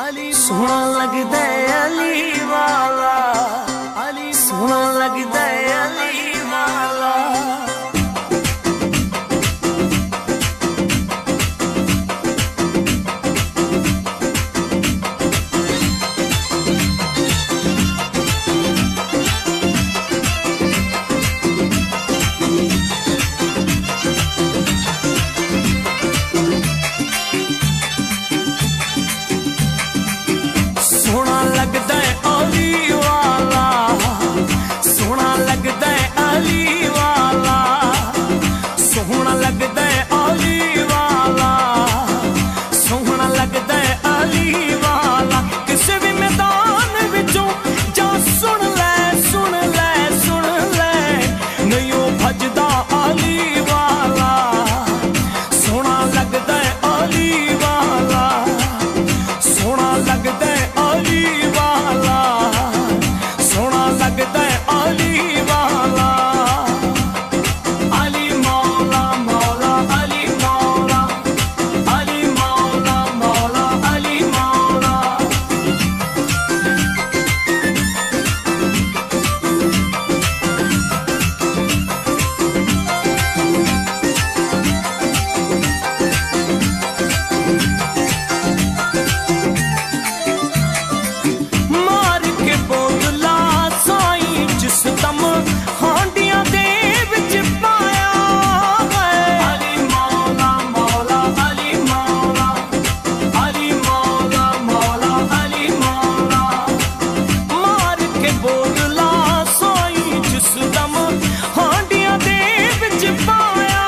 सोहना लगदा है अली वाला, सोहना लगदा है अली वाला। सोहना लगदा है अली वाला, सोहना लगदा है अली वाला, सोहना लगदा है अली वाला, सोहना लगदा है अली वाला। किसी भी मैदान विचों जा सुन ले, सुन ले, सुन ले, नहीं ओ भजदा अली वाला। सोहना लगदा है अली वाला, सोहना लगदा है अली वाला, सोहना लगदा है अली वाला। अली मौला मौला अली मौला, अली मौला मौला अली मौला। मार के बोतला साईं जिस दम हांडियां दे विच पाया है। अली मौला मौला अली मौला, अली मौला मौला अली मौला। मार के बोतला साईं जिस दम हांडियां दे विच पाया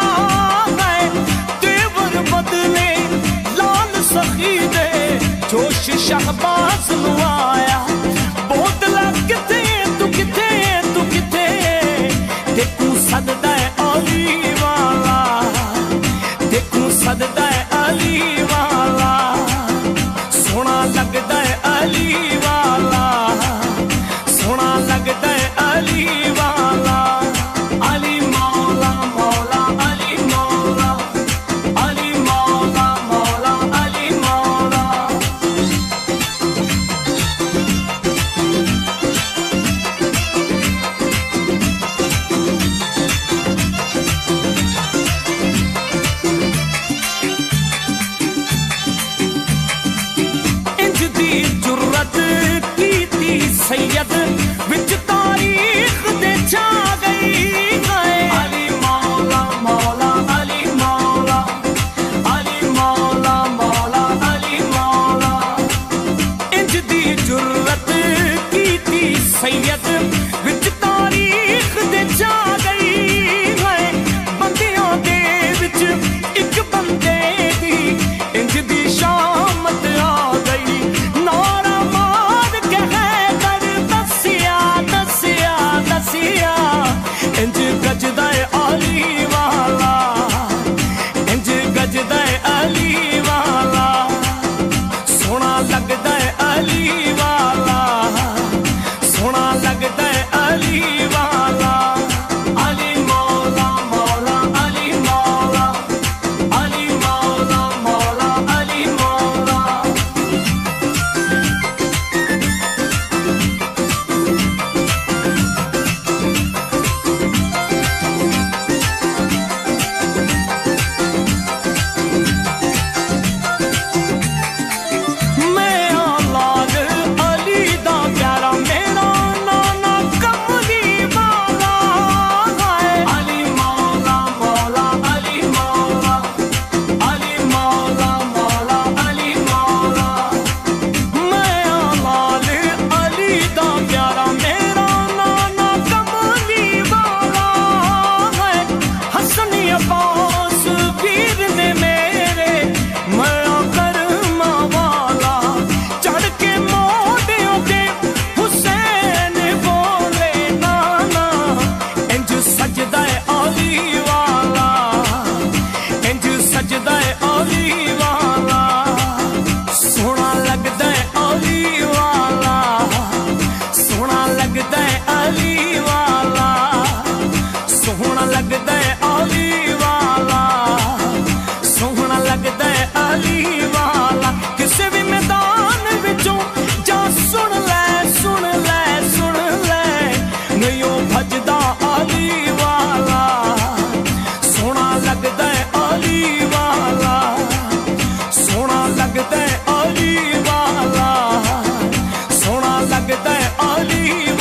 है। तेवर बदले लाल सखी दे जोश शहबाज नूं आया। बोतला किथे तू किथे तू किथे, देखूं सददा है अली वाला, देखूं सददा है अली वाला। सोहना लगदा है अली वाला, सोहना लगदा है अली वाला। अली मौला मौला अली मौला, अली मौला मौला अली मौला। इंज दी जुर्रत कीती सैयद विच तारीख दे छा गई है। अली मौला मौला अली मौला, अली मौला मौला अली मौला। इंज दी जुर्रत कीती सैयद विच तारीख दे छा गई है। बंदियां दे विच इक बंदे दी इंज दी शामत आ गई। नारा मार के हैदर दसिया दसिया दसिया, अली